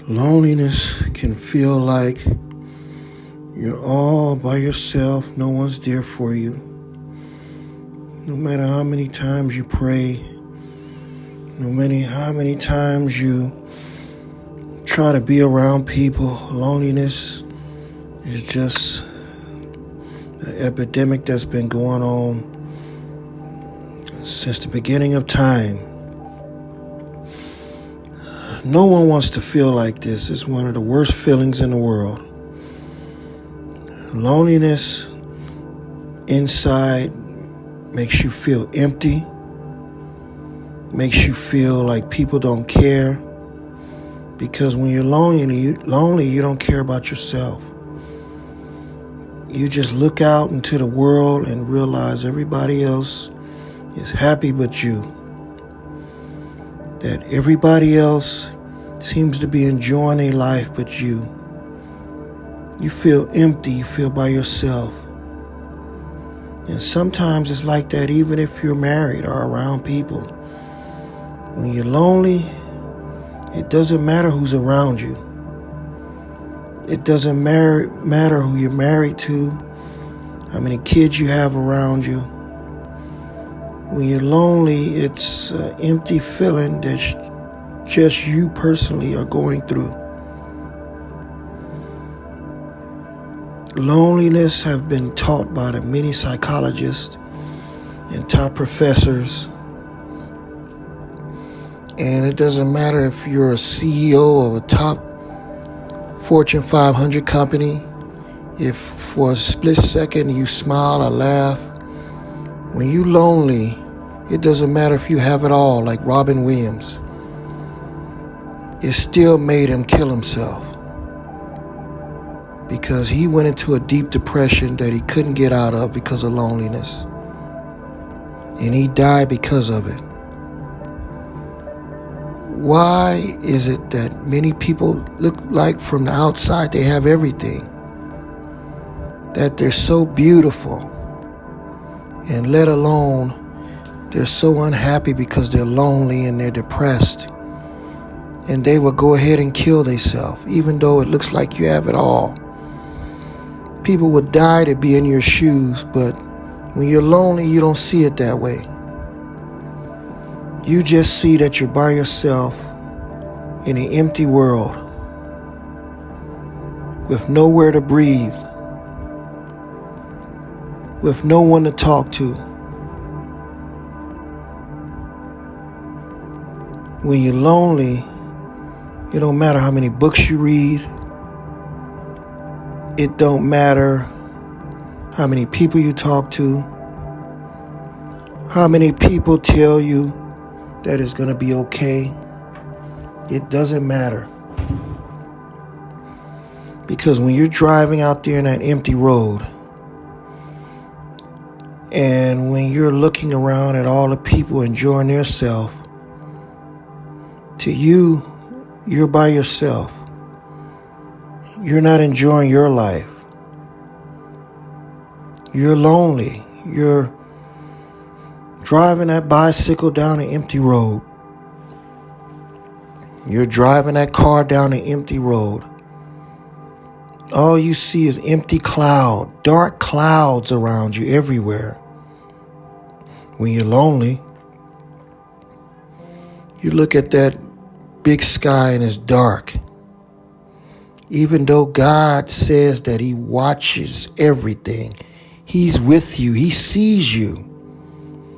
Loneliness can feel like you're all by yourself. No one's there for you. No matter how many times you pray, no matter how many times you try to be around people, loneliness is just an epidemic that's been going on since the beginning of time. No one wants to feel like this. It's one of the worst feelings in the world. Loneliness inside makes you feel empty, makes you feel like people don't care, because when you're lonely, you don't care about yourself. You just look out into the world and realize everybody else is happy but you. That everybody else seems to be enjoying their life but you. You feel empty, you feel by yourself. And sometimes it's like that even if you're married or around people. When you're lonely, it doesn't matter who's around you. It doesn't matter who you're married to, how many kids you have around you. When you're lonely, it's an empty feeling that just you personally are going through. Loneliness has been taught by the many psychologists and top professors. And it doesn't matter if you're a CEO of a top Fortune 500 company, if for a split second you smile or laugh. When you're lonely, it doesn't matter if you have it all, like Robin Williams. It still made him kill himself because he went into a deep depression that he couldn't get out of because of loneliness. And he died because of it. Why is it that many people look like from the outside they have everything? That they're so beautiful, and let alone they're so unhappy because they're lonely and they're depressed. And they will go ahead and kill themselves, even though it looks like you have it all. People would die to be in your shoes, but when you're lonely, you don't see it that way. You just see that you're by yourself in an empty world with nowhere to breathe, with no one to talk to. When you're lonely, it don't matter how many books you read. It don't matter how many people you talk to, how many people tell you that it's going to be okay. It doesn't matter. Because when you're driving out there in that empty road, and when you're looking around at all the people enjoying themselves, to you, you're by yourself. You're not enjoying your life. You're lonely. You're driving that bicycle down an empty road. You're driving that car down an empty road. All you see is empty cloud, dark clouds around you everywhere. When you're lonely, you look at that big sky and it's dark. Even though God says that He watches everything, He's with you, He sees you.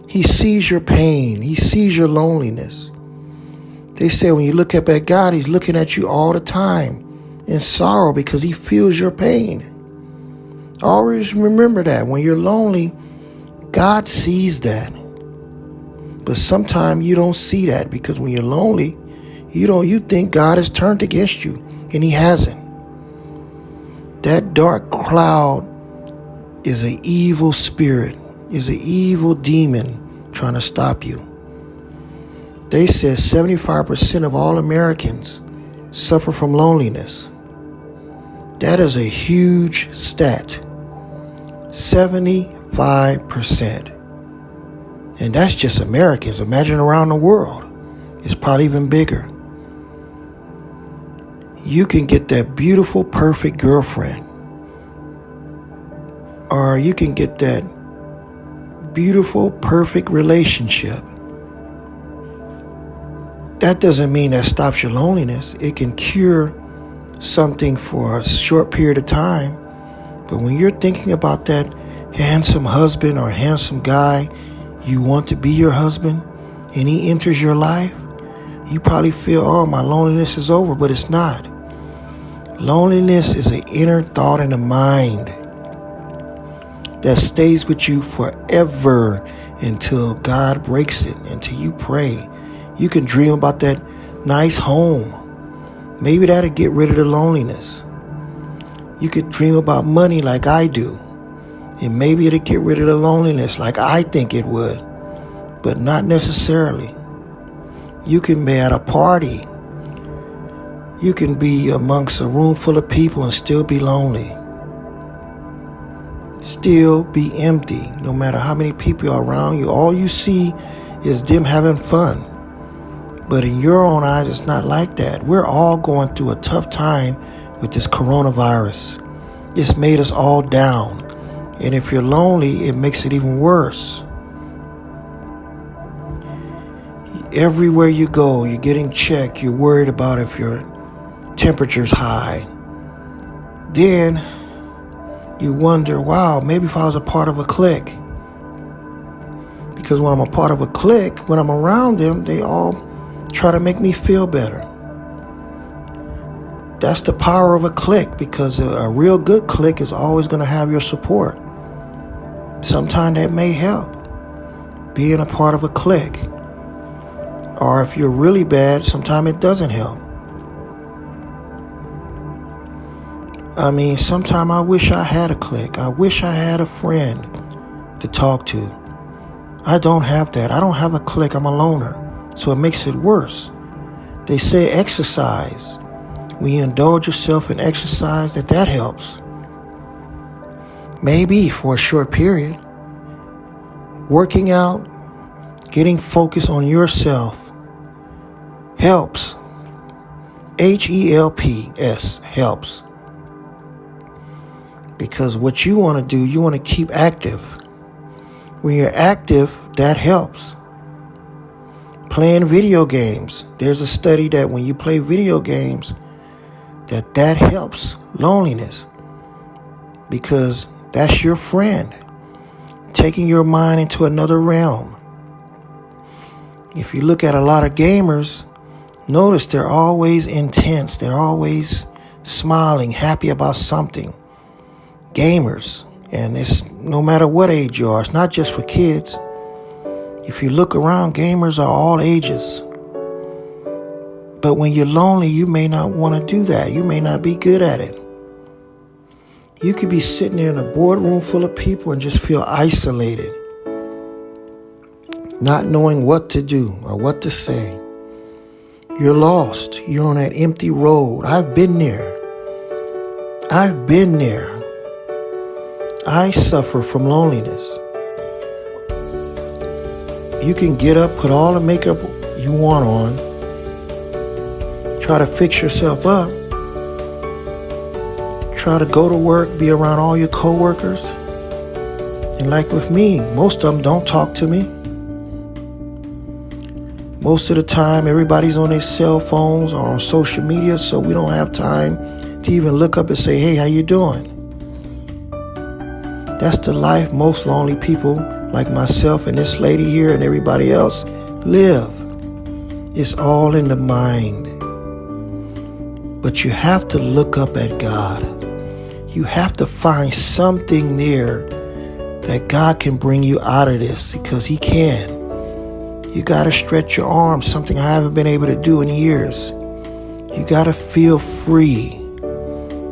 He sees your pain. He sees your loneliness. They say when you look up at God, He's looking at you all the time in sorrow because He feels your pain. Always remember that. When you're lonely, God sees that. But sometimes you don't see that because when you're lonely, you think God has turned against you, and He hasn't. That dark cloud is an evil spirit, is an evil demon trying to stop you. They said 75% of all Americans suffer from loneliness. That is a huge stat. 75%. And that's just Americans. Imagine around the world. It's probably even bigger. You can get that beautiful, perfect girlfriend. Or you can get that beautiful, perfect relationship. That doesn't mean that stops your loneliness. It can cure something for a short period of time. But when you're thinking about that handsome husband or handsome guy you want to be your husband, and he enters your life, you probably feel, oh, my loneliness is over, but it's not. Loneliness is an inner thought in the mind that stays with you forever until God breaks it, until you pray. You can dream about that nice home. Maybe that'll get rid of the loneliness. You could dream about money like I do, and maybe it'll get rid of the loneliness like I think it would, but not necessarily. You can be at a party. You can be amongst a room full of people and still be lonely. Still be empty. No matter how many people are around you, all you see is them having fun. But in your own eyes, it's not like that. We're all going through a tough time with this coronavirus. It's made us all down. And if you're lonely, it makes it even worse. Everywhere you go, you're getting checked. You're worried about if your temperature's high. Then you wonder, wow, maybe if I was a part of a clique. Because when I'm a part of a clique, when I'm around them, they all try to make me feel better. That's the power of a clique, because a real good clique is always going to have your support. Sometimes that may help, being a part of a clique. Or if you're really bad, sometimes it doesn't help. I mean, sometimes I wish I had a clique. I wish I had a friend to talk to. I don't have that. I don't have a clique. I'm a loner. So it makes it worse. They say exercise. When you indulge yourself in exercise, that helps. Maybe for a short period. Working out, getting focused on yourself helps. HELPS helps. Because what you want to do, you want to keep active. When you're active, that helps. Playing video games. There's a study that when you play video games, that helps loneliness. Because that's your friend. Taking your mind into another realm. If you look at a lot of gamers, notice they're always intense. They're always smiling, happy about something. Gamers. And it's no matter what age you are. It's not just for kids. If you look around, gamers are all ages. But when you're lonely, you may not want to do that. You may not be good at it. You could be sitting there in a boardroom full of people and just feel isolated. Not knowing what to do or what to say. You're lost. You're on that empty road. I've been there. I suffer from loneliness. You can get up, put all the makeup you want on, try to fix yourself up, try to go to work, be around all your coworkers. And like with me, most of them don't talk to me. Most of the time, everybody's on their cell phones or on social media, so we don't have time to even look up and say, hey, how you doing? That's the life most lonely people like myself and this lady here and everybody else live. It's all in the mind. But you have to look up at God. You have to find something there that God can bring you out of this, because He can. You got to stretch your arms, something I haven't been able to do in years. You got to feel free.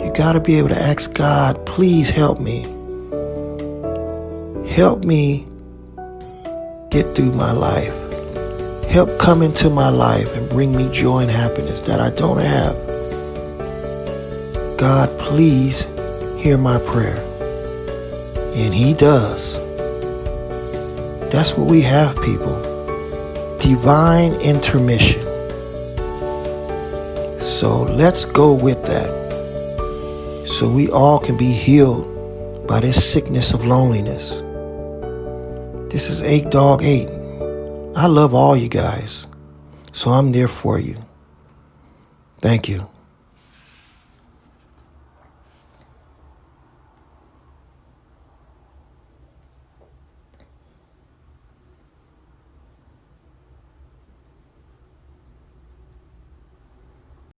You got to be able to ask God, please help me. Help me get through my life. Help come into my life and bring me joy and happiness that I don't have. God, please hear my prayer. And He does. That's what we have, people. Divine intermission. So let's go with that, so we all can be healed by this sickness of loneliness. This is 8 Dog 8. I love all you guys, so I'm there for you. Thank you.